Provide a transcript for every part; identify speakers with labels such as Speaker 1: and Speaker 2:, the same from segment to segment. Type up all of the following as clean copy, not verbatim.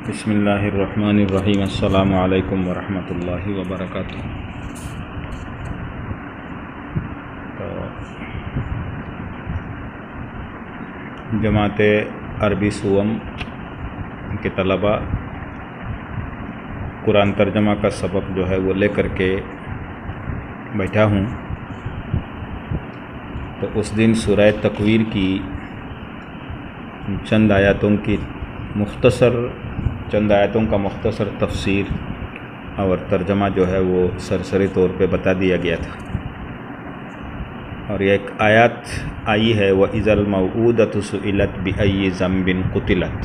Speaker 1: बिस्मिल्लाहिर्रहमानिर्रहीम। अस्सलामु अलैकुम वरहमतुल्लाहि वबरकातुहू। तो जमात अरबी सुवम के तलबा कुरान तर्जमा का सबक जो है वो लेकर के बैठा हूँ। तो उस दिन सूरह तकवीर की चंद आयतों का मुख्तसर तफसीर और तर्जमा जो है वो सरसरी तौर पे बता दिया गया था। और एक आयत आई है, व इज़ल मऊदतु सुइलत बिअय्यि ज़ंबिन कुतिलत।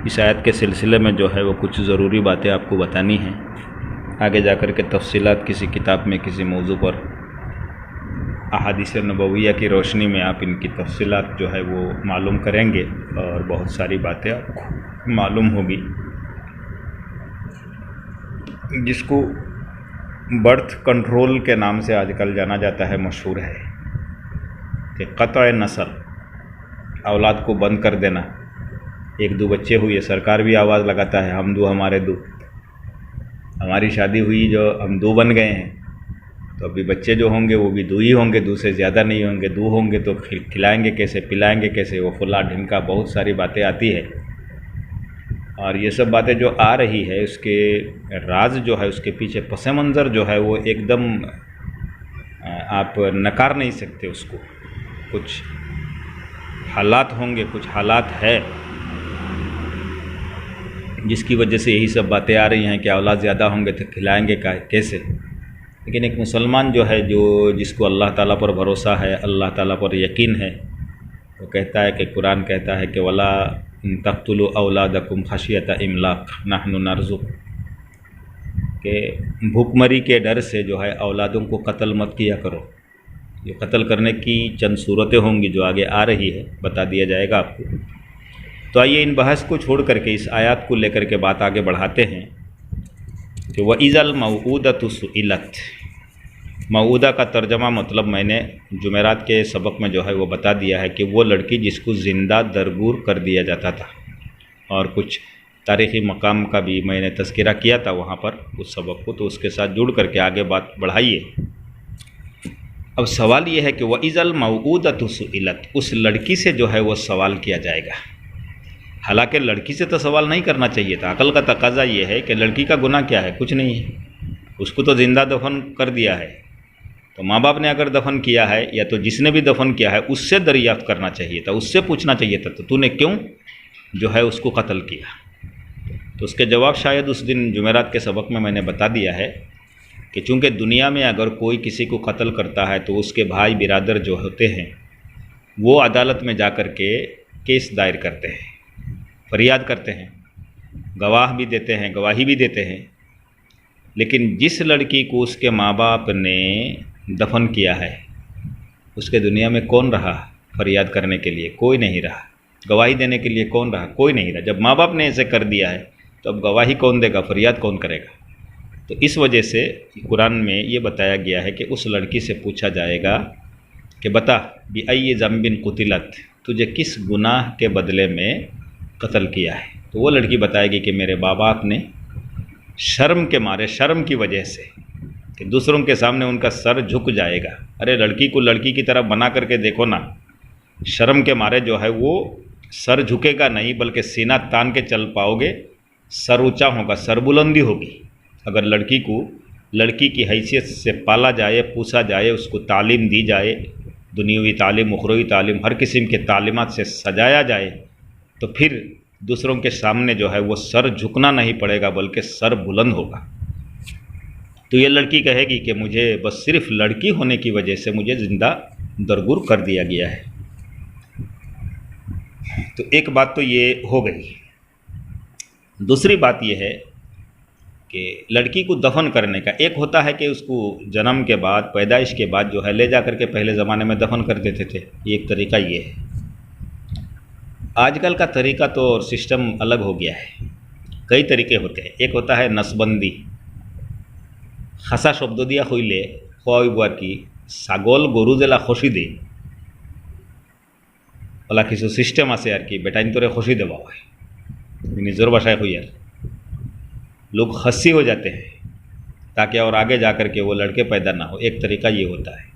Speaker 1: इस आयत के सिलसिले में जो है वो कुछ ज़रूरी बातें आपको बतानी हैं। आगे जाकर के तफसीलात किसी किताब में किसी मौजू पर अहादीस नबविया की रोशनी में आप इनकी तफसीलात जो है वो मालूम करेंगे और बहुत सारी बातें आपको मालूम होगी, जिसको बर्थ कंट्रोल के नाम से आजकल जाना जाता है। मशहूर है कि क़त्अ नस्ल, औलाद को बंद कर देना। एक दो बच्चे हुए, सरकार भी आवाज़ लगाता है हम दो हमारे दो, हमारी शादी हुई जो हम दो बन गए हैं, तो अभी बच्चे जो होंगे वो भी दो ही होंगे, दो से ज़्यादा नहीं होंगे। दो होंगे तो खिलाएंगे कैसे, पिलाएंगे कैसे, वो फुला ढिनका बहुत सारी बातें आती है। और ये सब बातें जो आ रही है उसके राज जो है, उसके पीछे पस मंज़र जो है वो एकदम आप नकार नहीं सकते उसको। कुछ हालात होंगे, कुछ हालात है जिसकी वजह से यही सब बातें आ रही हैं कि औलाद ज़्यादा होंगे तो खिलाएंगे कैसे। लेकिन एक मुसलमान जो है, जो जिसको अल्लाह ताला पर भरोसा है, अल्लाह ताला पर यकीन है, वो कहता है कि कुरान कहता है कि वला तक़्तुलू औलादकुम खशियत इमलाक नहनु नरज़ुक़, कि भूखमरी के डर से जो है औलादों को कत्ल मत किया करो। ये कत्ल करने की चंद सूरतें होंगी जो आगे आ रही है, बता दिया जाएगा आपको। तो आइए इन बहस को छोड़ करके इस आयत को लेकर के बात आगे बढ़ाते हैं कि व इज़ल मऊदतु सुइलत। मऊदा का तर्जमा मतलब मैंने जुमेरात के सबक में जो है वो बता दिया है कि वो लड़की जिसको ज़िंदा दरगूर कर दिया जाता था। और कुछ तारीख़ी मकाम का भी मैंने तज़किरा किया था वहाँ पर उस सबक को, तो उसके साथ जुड़ करके आगे बात बढ़ाइए। अब सवाल ये है कि व इज़ल मऊदतु सुइलत, उस लड़की से जो है वो सवाल किया जाएगा। हालांकि लड़की से तो सवाल नहीं करना चाहिए था। अकल का तकाजा ये है कि लड़की का गुनाह क्या है, कुछ नहीं है, उसको तो ज़िंदा दफन कर दिया है। तो माँ बाप ने अगर दफन किया है या तो जिसने भी दफन किया है उससे दरियाफ्त करना चाहिए था, उससे पूछना चाहिए था, तो तूने क्यों जो है उसको कत्ल किया। तो उसके जवाब शायद उस दिन जुमेरात के सबक में मैंने बता दिया है कि चूँकि दुनिया में अगर कोई किसी को कत्ल करता है तो उसके भाई बिरादर जो होते हैं वो अदालत में जा कर के केस दायर करते हैं, फरियाद करते हैं, गवाह भी देते हैं, गवाही भी देते हैं। लेकिन जिस लड़की को उसके माँ बाप ने दफन किया है उसके दुनिया में कौन रहा फरियाद करने के लिए? कोई नहीं रहा। गवाही देने के लिए कौन रहा? कोई नहीं रहा। जब माँ बाप ने ऐसे कर दिया है तो अब गवाही कौन देगा, फरियाद कौन करेगा? तो इस वजह से कुरान में ये बताया गया है कि उस लड़की से पूछा जाएगा कि बता बिअय्यि ज़ंबिन कुतिलत, तुझे किस गुनाह के बदले में कत्ल किया है। तो वो लड़की बताएगी कि मेरे माँ बाप ने शर्म के मारे, शर्म की वजह से कि दूसरों के सामने उनका सर झुक जाएगा। अरे लड़की को लड़की की तरह बना करके देखो ना, शर्म के मारे जो है वो सर झुकेगा नहीं बल्कि सीना तान के चल पाओगे, सर ऊंचा होगा, सरबुलंदी होगी। अगर लड़की को लड़की की हैसियत से पाला जाए, पूछा जाए, उसको तालीम दी जाए, दुनियावी तालीम, उखरवी तालीम, हर किस्म के तालीमात से सजाया जाए, तो फिर दूसरों के सामने जो है वो सर झुकना नहीं पड़ेगा बल्कि सर बुलंद होगा। तो ये लड़की कहेगी कि मुझे बस सिर्फ लड़की होने की वजह से मुझे ज़िंदा दरगूर कर दिया गया है। तो एक बात तो ये हो गई। दूसरी बात ये है कि लड़की को दफन करने का एक होता है कि उसको जन्म के बाद, पैदाइश के बाद जो है ले जा करके पहले ज़माने में दफन कर देते थे, एक तरीका ये है। आजकल का तरीका तो और सिस्टम अलग हो गया है। कई तरीके होते हैं। एक होता है नसबंदी। खासा शब्द दिया हইলে খোয়াইব আর কি, ছাগল গরু জেলা খসি দেই, ওলা কিছু সিস্টেম আছে আর কি, বেটাইন তোরে খসি দেওয়া হয়। निजर बशाय हुई यार, लोग खस्सी हो जाते हैं ताकि और आगे जा कर के वो लड़के पैदा ना हो। एक तरीका ये होता है।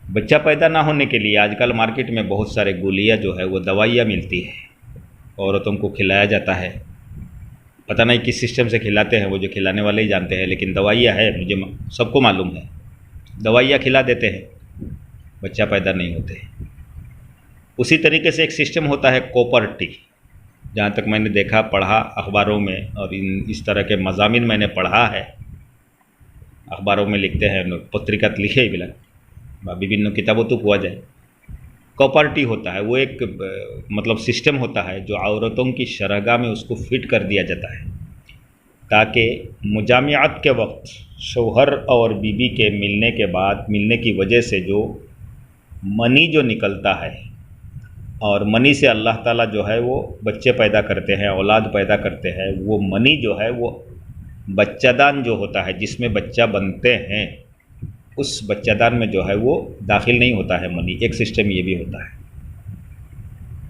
Speaker 1: बच्चा पैदा ना होने के लिए आजकल मार्केट में बहुत सारे गोलियां जो है वो दवाइयाँ मिलती है, औरतों को खिलाया जाता है। पता नहीं किस सिस्टम से खिलाते हैं, वो जो खिलाने वाले ही जानते हैं, लेकिन दवाइयाँ है, मुझे सबको मालूम है। दवाइयाँ खिला देते हैं, बच्चा पैदा नहीं होते। उसी तरीके से एक सिस्टम होता है कॉपर्टी, जहाँ तक मैंने देखा पढ़ा अखबारों में, और इस तरह के मज़ामिन मैंने पढ़ा है, अखबारों में लिखते हैं, पत्रिकात लिखे बिला विभिन्न किताबों तो हुआ जाए। कॉपर्टी होता है, वो एक मतलब सिस्टम होता है जो औरतों की शरहगाह में उसको फिट कर दिया जाता है ताकि मुजामियात के वक्त शौहर और बीवी के मिलने की वजह से जो मनी जो निकलता है, और मनी से अल्लाह ताला जो है वो बच्चे पैदा करते हैं, औलाद पैदा करते हैं, वो मनी जो है वो बच्चादान जो होता है जिसमें बच्चा बनते हैं, उस बच्चादान में जो है वो दाखिल नहीं होता है मनी। एक सिस्टम ये भी होता है।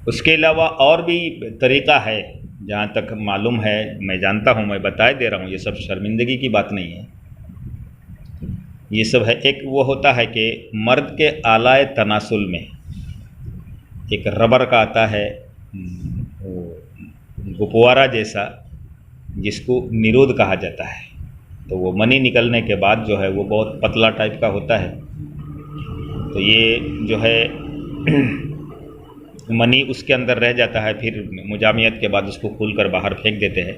Speaker 1: उसके अलावा और भी तरीक़ा है, जहाँ तक मालूम है, मैं जानता हूँ, मैं बताए दे रहा हूँ, ये सब शर्मिंदगी की बात नहीं है, ये सब है। एक वो होता है कि मर्द के आलाए तनासुल में एक रबर का आता है गुब्बारा जैसा, जिसको निरोध कहा जाता है। तो वो मनी निकलने के बाद जो है वो बहुत पतला टाइप का होता है। तो ये जो है मनी उसके अंदर रह जाता है, फिर मुजामियत के बाद उसको खोल कर बाहर फेंक देते हैं।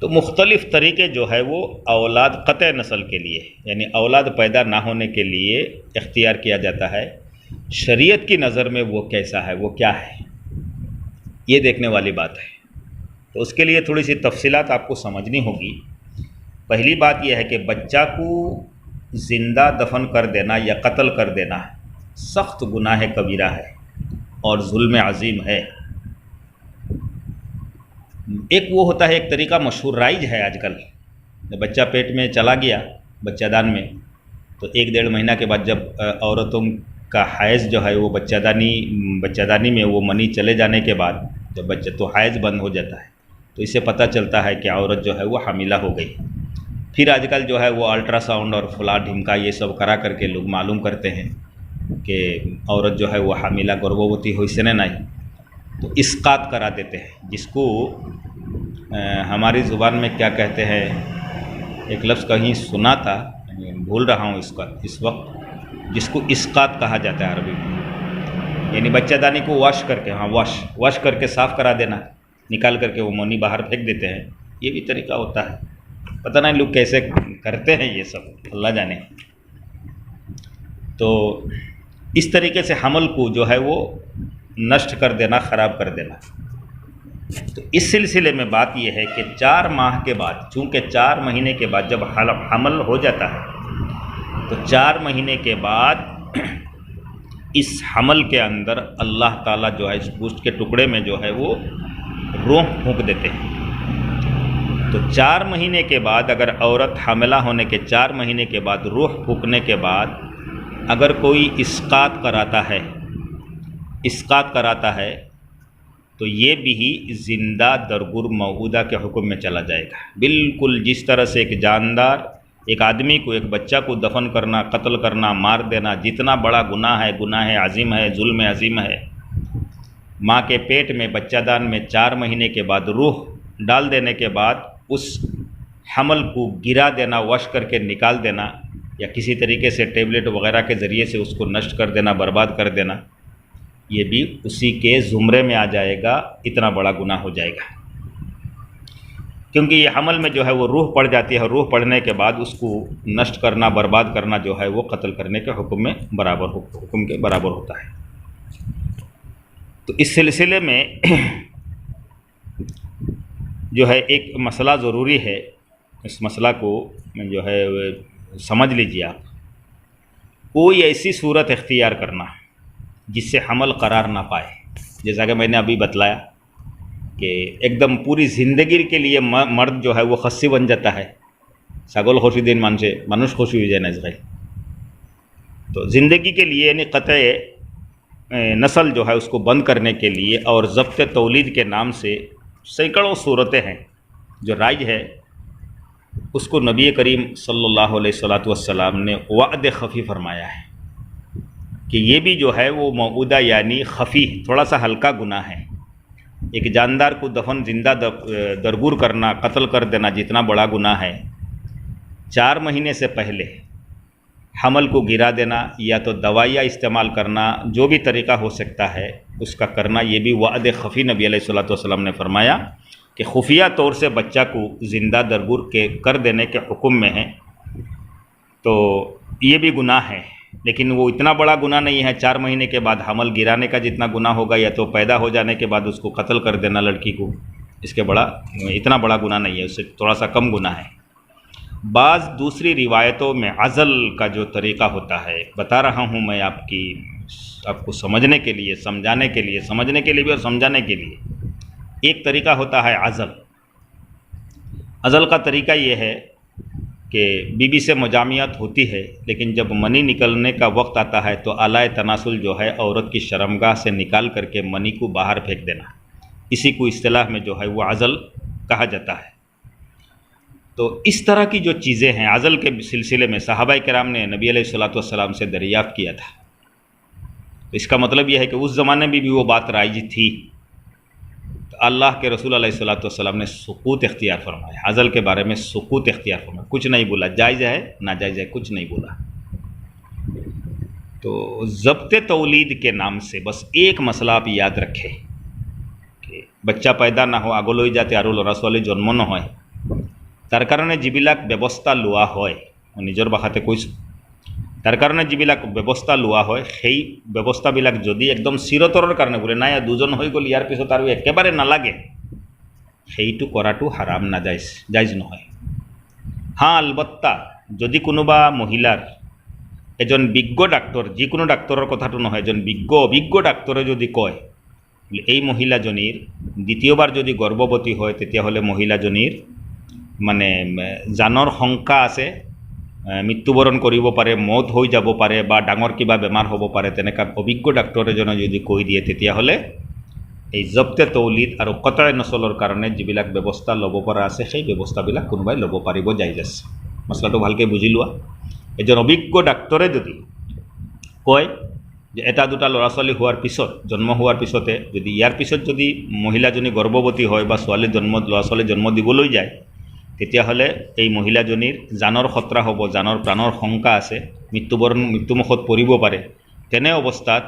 Speaker 1: तो मुख्तलिफ़ तरीके जो है वो औलाद क़त्अ नस्ल के लिए, यानी औलाद पैदा ना होने के लिए इख्तियार किया जाता है। शरीयत की नज़र में वो कैसा है, वो क्या है, ये देखने वाली बात है। तो उसके लिए थोड़ी सी तफसीलात आपको समझनी होगी। पहली बात यह है कि बच्चा को ज़िंदा दफन कर देना या कत्ल कर देना सख्त गुनाह कबीरा है और जुल्म अज़ीम है। एक वो होता है, एक तरीक़ा मशहूर राइज है आजकल, बच्चा पेट में चला गया बच्चादान में, तो 1-1.5 महीना के बाद जब औरतों का हैज़ जो है वो बच्चादानी में वो मनी चले जाने के बाद जब बच्चा तो हैज़ बंद हो जाता है, तो इससे पता चलता है कि औरत जो है वो हामिला हो गई। फिर आजकल जो है वो अल्ट्रासाउंड और फला ढिमका ये सब करा करके लोग मालूम करते हैं कि औरत जो है वो हामिला गर्भवती हो, इसने नहीं, तो इस्कात करा देते हैं, जिसको हमारी ज़ुबान में क्या कहते हैं, एक लफ्ज़ कहीं सुना था, भूल रहा हूँ इसका इस वक्त, जिसको इस्कात कहा जाता है अरबी में। यानी बच्चादानी को वॉश करके, हाँ वॉश करके साफ़ करा देना, निकाल करके वो मनी बाहर फेंक देते हैं। ये भी तरीका होता है, पता नहीं लोग कैसे करते हैं ये सब, अल्लाह जाने। तो इस तरीके से हमल को जो है वो नष्ट कर देना, ख़राब कर देना। तो इस सिलसिले में बात यह है कि 4 माह के बाद, चूँकि 4 महीने के बाद जब हमल हो जाता है, तो 4 महीने के बाद इस हमल के अंदर अल्लाह ताला जो है इस गोश्त के टुकड़े में जो है वो रूह फूंक देते हैं। तो 4 महीने के बाद, अगर औरत हामिला होने के 4 महीने के बाद रूह फूंकने के बाद अगर कोई इस्कात कराता है तो ये भी ज़िंदा दरगुर मौऊदा के हुक्म में चला जाएगा। बिल्कुल जिस तरह से एक जानदार, एक आदमी को, एक बच्चा को दफन करना, कत्ल करना, मार देना जितना बड़ा गुनाह है अज़ीम है, जुल्म अज़ीम है, माँ के पेट में बच्चादान में 4 महीने के बाद रूह डाल देने के बाद उस हमल को गिरा देना, वश करके निकाल देना, या किसी तरीके से टेबलेट वगैरह के ज़रिए से उसको नष्ट कर देना, बर्बाद कर देना, ये भी उसी के ज़ुमरे में आ जाएगा। इतना बड़ा गुनाह हो जाएगा, क्योंकि ये हमल में जो है वो रूह पड़ जाती है, रूह पड़ने के बाद उसको नष्ट करना, बर्बाद करना जो है वो कत्ल करने के हुक्म के बराबर होता है। तो इस सिलसिले में जो है एक मसला ज़रूरी है, इस मसला को जो है समझ लीजिए आप। कोई ऐसी सूरत इख्तियार करना जिससे हमल करार ना पाए, जैसा कि मैंने अभी बतलाया कि एकदम पूरी ज़िंदगी के लिए मर्द जो है वो खस्सी बन जाता है, सागोल खुशी दिन मानुष खुशी हो जाए नजर। तो ज़िंदगी के लिए यानी कतई नस्ल जो है उसको बंद करने के लिए और ज़ब्त तौलीद के नाम से सैकड़ों सूरतें हैं जो राइज है, उसको नबी करीम सल्लल्लाहु अलैहि वसल्लम ने वाद ख़फ़ी फरमाया है कि ये भी जो है वो मऊदा यानी ख़फ़ी थोड़ा सा हल्का गुनाह है। एक जानदार को दफन जिंदा दरगूर करना, कत्ल कर देना जितना बड़ा गुनाह है, 4 महीने से पहले हमल को गिरा देना या तो दवाइयाँ इस्तेमाल करना, जो भी तरीक़ा हो सकता है उसका करना, ये भी वाद ख़फ़ी नबी अलैहिस्सलातु वस्सलाम ने फरमाया कि खुफिया तौर से बच्चा को ज़िंदा दरगूर के कर देने के हुक्म में है। तो ये भी गुनाह है, लेकिन वो इतना बड़ा गुनाह नहीं है 4 महीने के बाद हमल गिराने का जितना गुनाह होगा, या तो पैदा हो जाने के बाद उसको कत्ल कर देना लड़की को, इसके इतना बड़ा गुनाह नहीं है, उससे थोड़ा सा कम गुनाह है। बाज़ दूसरी रिवायतों में अज़ल का जो तरीक़ा होता है, बता रहा हूँ मैं आपको समझने के लिए, समझाने के लिए, समझने के लिए भी और समझाने के लिए। एक तरीक़ा होता है अज़ल। अज़ल का तरीक़ा ये है कि बीबी से मुजामियत होती है, लेकिन जब मनी निकलने का वक्त आता है तो आलाए तनासुल जो है औरत की शर्मगाह से निकाल करके मनी को बाहर फेंक देना, इसी को इस्तिलाह में जो है वो अज़ल कहा जाता है। तो इस तरह की जो चीज़ें हैं अज़ल के सिलसिले में सहाबाए किराम ने नबी अलैहिस्सलातु वस्सलाम से दरियाफ़्त किया था। तो इसका मतलब यह है कि उस ज़माने में भी वो बात राइज थी। तो अल्लाह के रसूल अलैहिस्सलातु वस्सलाम ने सुकूत इख्तियार फरमाया, अज़ल के बारे में सुकूत इख्तियार फरमाया, कुछ नहीं बोला, जायज़ है नाजायज़ है कुछ नहीं बोला। तो ज़ब्त तौलीद के नाम से बस एक मसला आप याद रखें कि बच्चा पैदा ना हो, आगोलोई जाते आरो लरा छोৱালী जन्म নহয়, তাৰ কাৰণে যিবিলাক ব্যৱস্থা লোৱা হয়, মই নিজৰ ভাষাতে কৈছোঁ, তাৰ কাৰণে যিবিলাক ব্যৱস্থা লোৱা হয় সেই ব্যৱস্থাবিলাক যদি একদম চিৰতৰৰ কাৰণে বোলে নাই দুজন হৈ গ'ল ইয়াৰ পিছত আৰু একেবাৰে নালাগে, সেইটো কৰাটো হাৰাম নাজাইজ, জাইজ নহয়। हाँ अलबत्ता যদি কোনোবা মহিলাৰ এজন বিজ্ঞ ডাক্তৰ, যিকোনো ডাক্তৰৰ কথাটো নহয়, এজন অভিজ্ঞ ডাক্তৰে যদি কয় এই মহিলাজনীৰ দ্বিতীয়বাৰ যদি গৰ্ভৱতী হয় তেতিয়াহ'লে মহিলাজনীৰ মানে জানৰ শংকা আছে, মৃত্যুবৰণ কৰিব পাৰে, মত হৈ যাব পাৰে বা ডাঙৰ কিবা বেমাৰ হ'ব পাৰে, তেনেকুৱা অভিজ্ঞ ডাক্তৰ এজনে যদি কৈ দিয়ে তেতিয়াহ'লে এই ज़ब्ते तौलीद আৰু কতয়ে নছলৰ কাৰণে যিবিলাক ব্যৱস্থা ল'ব পৰা আছে সেই ব্যৱস্থাবিলাক কোনোবাই ল'ব পাৰিব, জাইজ আছে। মছলাটো ভালকৈ বুজি লোৱা। এজন অভিজ্ঞ ডাক্তৰে যদি কয় যে এটা দুটা ল'ৰা ছোৱালী হোৱাৰ পিছত, জন্ম হোৱাৰ পিছতে যদি ইয়াৰ পিছত যদি মহিলাজনী গৰ্ভৱতী হয় বা ল'ৰা ছোৱালী জন্ম দিবলৈ যায়, তেতিয়াহ'লে এই মহিলাজনীৰ জানৰ খতৰা হ'ব, জানৰ প্ৰাণৰ শংকা আছে, মৃত্যুমুখত পৰিব পাৰে। তেনে অৱস্থাত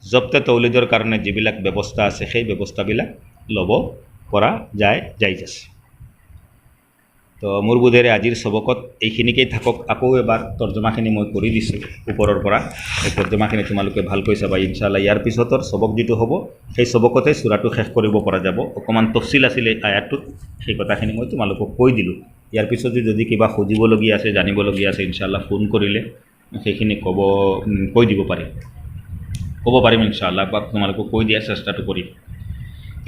Speaker 1: ज़ब्ते तौलीदৰ কাৰণে যিবিলাক ব্যৱস্থা আছে সেই ব্যৱস্থাবিলাক ল'ব পৰা যায়, জাইজ আছে। তো মোৰ বোধেৰে আজিৰ সবকত এইখিনিকেই থাকক। আকৌ এবাৰ তৰ্জমাখিনি মই কৰি দিছোঁ ওপৰৰ পৰা, এই তৰ্জমাখিনি তোমালোকে ভালকৈ চাবা ইনশাআল্লাহ। ইয়াৰ পিছতৰ সবক যিটো হ'ব সেই সবকতে সূৰাটো শেষ কৰিব পৰা যাব। অকণমান তফচিল আছিলে আয়াতটোত, সেই কথাখিনি মই তোমালোকক কৈ দিলোঁ। ইয়াৰ পিছত যদি কিবা খুজিবলগীয়া আছে, জানিবলগীয়া আছে, ইনশাআল্লাহ ফোন কৰিলে সেইখিনি কৈ দিব পাৰিম ইনশাআল্লাহ, বা তোমালোকক কৈ দিয়াৰ চেষ্টাটো কৰিম।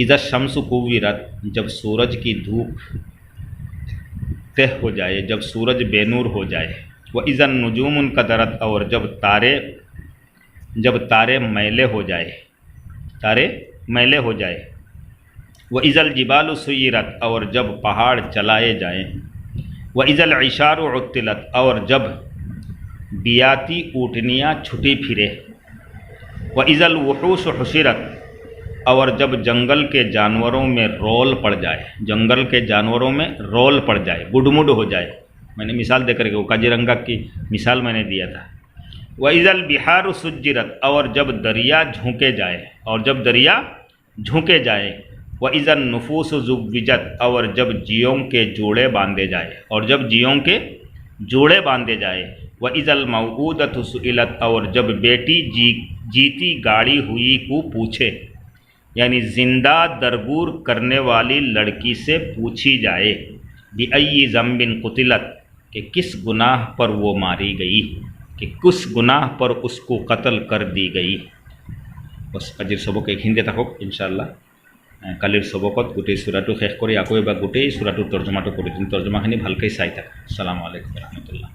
Speaker 1: ইজা শামসু কুव्विरत, जब सूरज की धूप तह हो जाए, जब सूरज बेनूर हो जाए, वह इज़न नुजूमुन कदरत, और जब तारे मैले हो जाए, वह इज़ल जिबालु सुय्यरत, और जब पहाड़ चलाए जाएं, वह इज़ल इशारु उत्तिलत, और जब बियाती ऊँटनियाँ छुटी फिरे, वह इज़ल वुहूश हुशिरत, और जब जंगल के जानवरों में रोल पड़ जाए, जंगल के जानवरों में रोल पड़ जाए, बुडमुड हो जाए। मैंने मिसाल देकर के काजीरंगा की मिसाल मैंने दिया था। वह इज़ल बिहारु सुज्जिरत, और जब दरिया झुके जाए, वह इज़ल नुफूस ज़ुव्विजत, और जब जियों के जोड़े बांधे जाए, वह इज़ल मौऊदतु सुइलत, और जब बेटी जीती गाड़ी हुई को पूछे, यानी जिंदा दरगूर करने वाली लड़की से पूछी जाए, बिअय्यि ज़म्बिन कुतिलत, कि किस गुनाह पर वो मारी गई, कि किस गुनाह पर उसको कत्ल कर दी गई। बस আজিৰ সবক এইখিনিতে থাকক ইনশাআল্লাহ। কালিৰ সবকত গোটেই সূৰাটো শেষ কৰি আকৌ এবাৰ গোটেই সূৰাটোৰ তৰ্জমাটো কৰি দিম। তৰ্জমাখিনি ভালকৈ চাই থাকক। আসসালামু আলাইকুম ওয়া ৰাহমাতুল্লাহ।